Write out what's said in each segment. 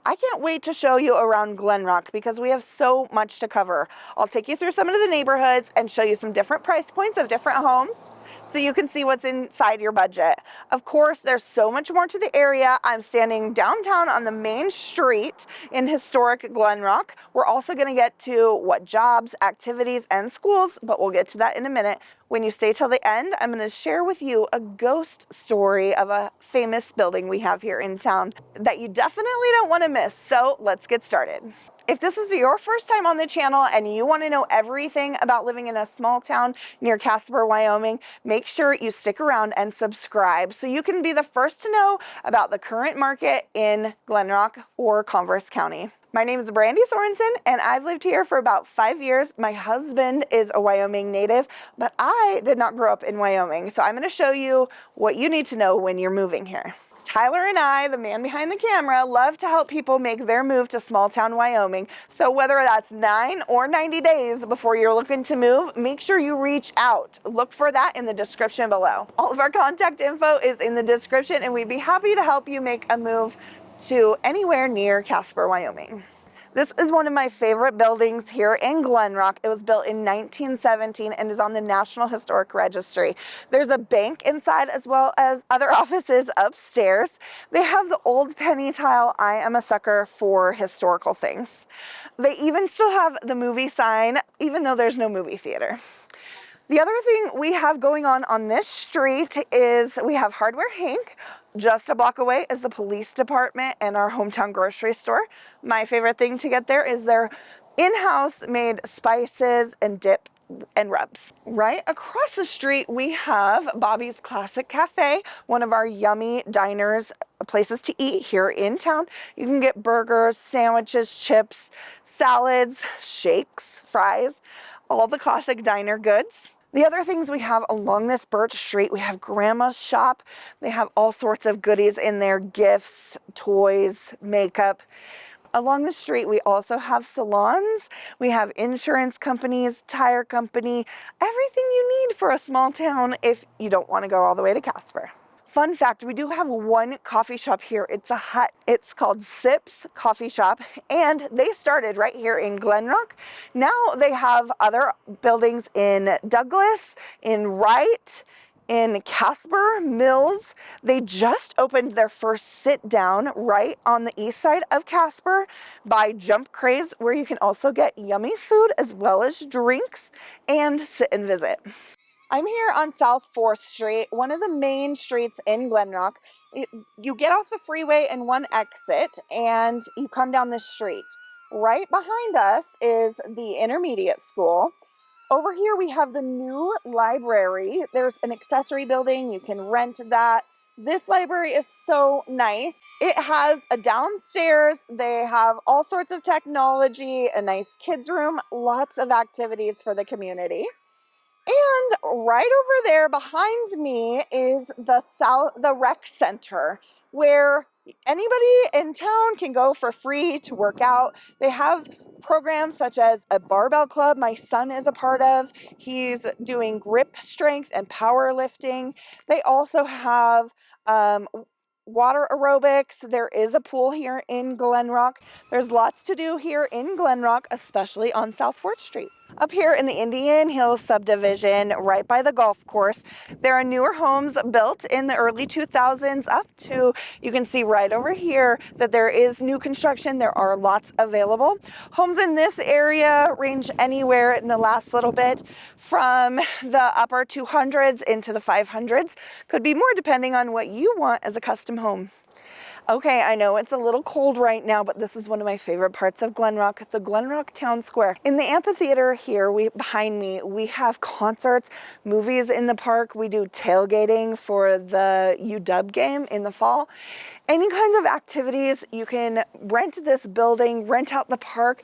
I can't wait to show you around Glenrock because we have so much to cover. I'll take you through some of the neighborhoods and show you some different price points of different homes so you can see what's inside your budget. Of course, there's so much more to the area. I'm standing downtown on the main street in historic Glenrock. We're also going to get to what jobs, activities, and schools, but we'll get to that in a minute. When you stay till the end, I'm going to share with you a ghost story of a famous building we have here in town that you definitely don't want to miss. So let's get started. If this is your first time on the channel and you want to know everything about living in a small town near Casper, Wyoming, make sure you stick around and subscribe so you can be the first to know about the current market in Glenrock or Converse County. My name is Brandi Sorensen and I've lived here for about 5 years. My husband is a Wyoming native, but I did not grow up in Wyoming. So I'm going to show you what you need to know when you're moving here. Tyler and I, the man behind the camera, love to help people make their move to small town Wyoming. So whether that's 9 or 90 days before you're looking to move, make sure you reach out. Look for that in the description below. All of our contact info is in the description and we'd be happy to help you make a move to anywhere near Casper, Wyoming. This is one of my favorite buildings here in Glenrock. It was built in 1917 and is on the National Historic Registry. There's a bank inside as well as other offices upstairs. They have the old penny tile. I am a sucker for historical things. They even still have the movie sign, even though there's no movie theater. The other thing we have going on this street is we have Hardware Hank. Just a block away is the police department and our hometown grocery store. My favorite thing to get there is their in-house made spices and dip and rubs. Right across the street, we have Bobby's Classic Cafe, one of our yummy diners, places to eat here in town. You can get burgers, sandwiches, chips, salads, shakes, fries, all the classic diner goods. The other things we have along this Birch Street, we have Grandma's Shop. They have all sorts of goodies in there, gifts, toys, makeup. Along the street, we also have salons. We have insurance companies, tire company, everything you need for a small town if you don't want to go all the way to Casper. Fun fact, we do have one coffee shop here. It's a hut. It's called Sips Coffee Shop, and they started right here in Glenrock. Now they have other buildings in Douglas, in Wright, in Casper, Mills. They just opened their first sit down right on the east side of Casper by Jump Craze, where you can also get yummy food as well as drinks and sit and visit. I'm here on South 4th Street, one of the main streets in Glenrock. You get off the freeway in one exit and you come down this street. Right behind us is the intermediate school. Over here we have the new library. There's an accessory building. You can rent that. This library is so nice. It has a downstairs. They have all sorts of technology, a nice kids room, lots of activities for the community. And right over there behind me is the rec center where anybody in town can go for free to work out. They have programs such as a barbell club my son is a part of. He's doing grip strength and powerlifting. They also have water aerobics. There is a pool here in Glenrock. There's lots to do here in Glenrock, especially on South 4th Street. Up here in the Indian Hills subdivision, right by the golf course, there are newer homes built in the early 2000s up to, you can see right over here that there is new construction. There are lots available. Homes in this area range anywhere in the last little bit from the upper 200s into the 500s. Could be more depending on what you want as a custom home. Okay, I know it's a little cold right now, but this is one of my favorite parts of Glenrock, the Glenrock Town Square. In the amphitheater here behind me, we have concerts, movies in the park. We do tailgating for the UW game in the fall. Any kinds of activities, you can rent this building, rent out the park.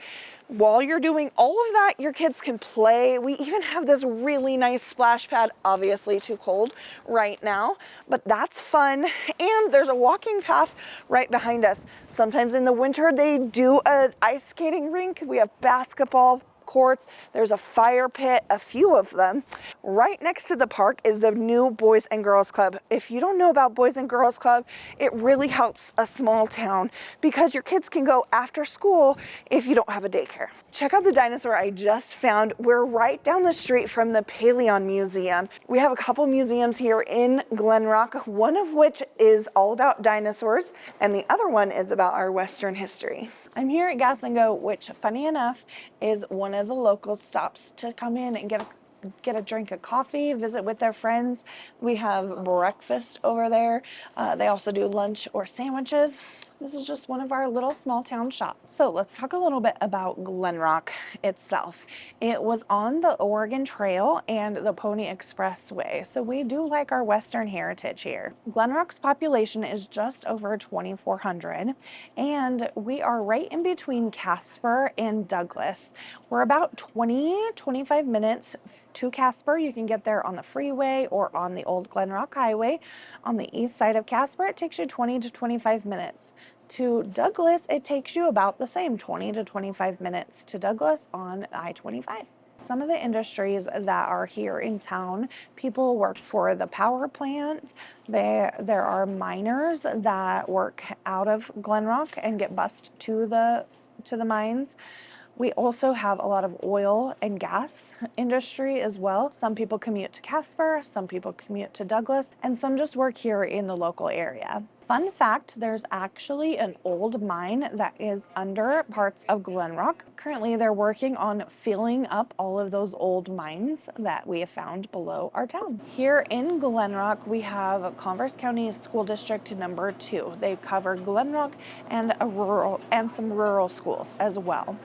While you're doing all of that, your kids can play. We even have this really nice splash pad, obviously too cold right now, but that's fun. And there's a walking path right behind us. Sometimes in the winter, they do an ice skating rink. We have basketball courts. There's a fire pit, a few of them. Right next to the park is the new Boys and Girls Club. If you don't know about Boys and Girls Club, it really helps a small town because your kids can go after school if you don't have a daycare. Check out the dinosaur I just found. We're right down the street from the Paleon Museum. We have a couple museums here in Glenrock, one of which is all about dinosaurs, and the other one is about our Western history. I'm here at Gas and Go, which, funny enough, is one of the local stops to come in and get a drink of coffee, visit with their friends. We have breakfast over there. They also do lunch or sandwiches. This is just one of our little small town shops. So let's talk a little bit about Glenrock itself. It was on the Oregon Trail and the Pony Expressway. So we do like our Western heritage here. Glenrock's population is just over 2,400, and we are right in between Casper and Douglas. We're about 25 minutes to Casper. You can get there on the freeway or on the old Glenrock Highway. On the east side of Casper, it takes you 20 to 25 minutes. To Douglas, it takes you about the same, 20 to 25 minutes to Douglas on I-25. Some of the industries that are here in town, people work for the power plant. There are miners that work out of Glenrock and get bused to the mines. We also have a lot of oil and gas industry as well. Some people commute to Casper, some people commute to Douglas, and some just work here in the local area. Fun fact, there's actually an old mine that is under parts of Glenrock. Currently, they're working on filling up all of those old mines that we have found below our town. Here in Glenrock, we have Converse County School District number 2. They cover Glenrock and some rural schools as well.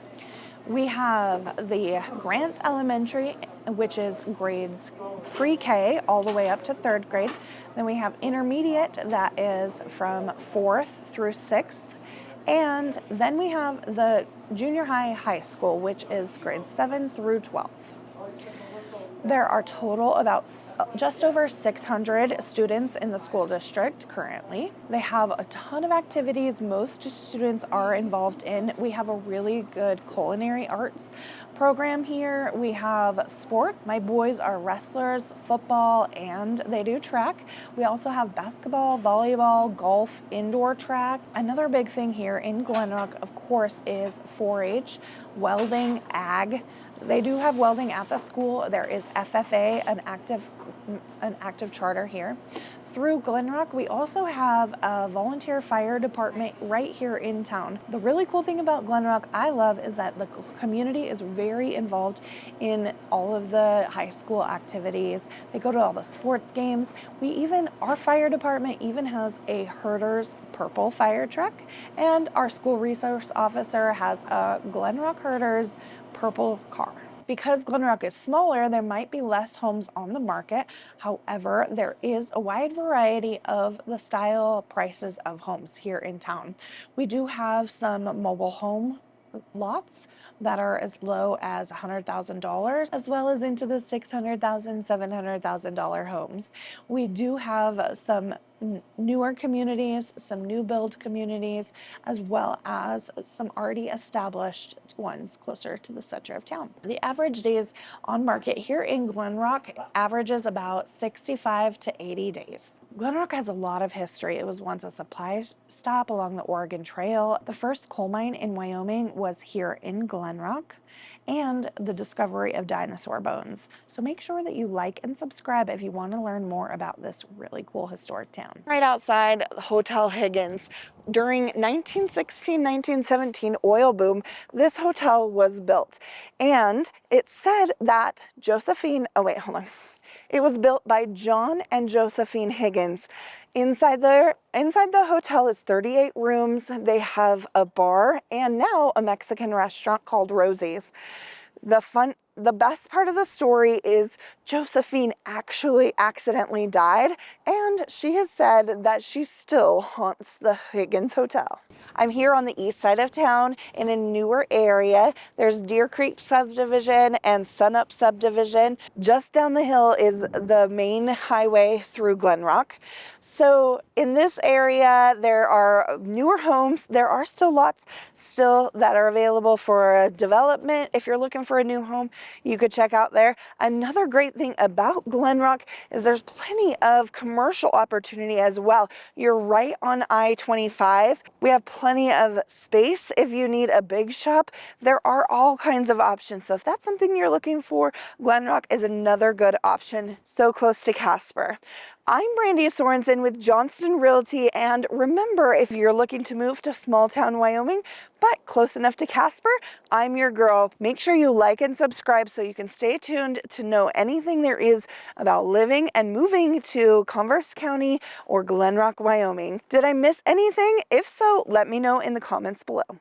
We have the Grant Elementary, which is grades pre-K all the way up to 3rd grade. Then we have intermediate, that is from 4th through 6th. And then we have the junior high school, which is grades 7 through 12. There are total about just over 600 students in the school district currently. They have a ton of activities most students are involved in. We have a really good culinary arts program here. We have sport. My boys are wrestlers, football, and they do track. We also have basketball, volleyball, golf, indoor track. Another big thing here in Glenrock, of course, is 4-H, welding, ag. They do have welding at the school. There is FFA, an active charter here. Through Glenrock, we also have a volunteer fire department right here in town. The really cool thing about Glenrock I love is that the community is very involved in all of the high school activities. They go to all the sports games. Our fire department even has a Herder's purple fire truck, and our school resource officer has a Glenrock Herder's purple car. Because Glenrock is smaller, there might be less homes on the market. However, there is a wide variety of the style prices of homes here in town. We do have some mobile home lots that are as low as $100,000, as well as into the $600,000, $700,000 homes. We do have some newer communities, some new build communities, as well as some already established ones closer to the center of town. The average days on market here in Glenrock averages about 65 to 80 days. Glenrock has a lot of history. It was once a supply stop along the Oregon Trail. The first coal mine in Wyoming was here in Glenrock, and the discovery of dinosaur bones. So make sure that you like and subscribe if you want to learn more about this really cool historic town. Right outside Hotel Higgins. During 1916-1917 oil boom, this hotel was built, and it said that it was built by John and Josephine Higgins. Inside the hotel is 38 rooms. They have a bar and now a Mexican restaurant called Rosie's. The best part of the story is Josephine actually accidentally died, and she has said that she still haunts the Higgins Hotel. I'm here on the east side of town in a newer area. There's Deer Creek subdivision and Sunup subdivision. Just down the hill is the main highway through Glenrock. So in this area, there are newer homes. There are still lots that are available for development if you're looking for a new home. you could check out there. Another great thing about Glenrock is there's plenty of commercial opportunity as well. You're right on I-25. We have plenty of space if you need a big shop. There are all kinds of options. So if that's something you're looking for, Glenrock is another good option. So close to Casper. I'm Brandi Sorensen with Johnston Realty, and remember, if you're looking to move to small town Wyoming, but close enough to Casper, I'm your girl. Make sure you like and subscribe so you can stay tuned to know anything there is about living and moving to Converse County or Glenrock, Wyoming. Did I miss anything? If so, let me know in the comments below.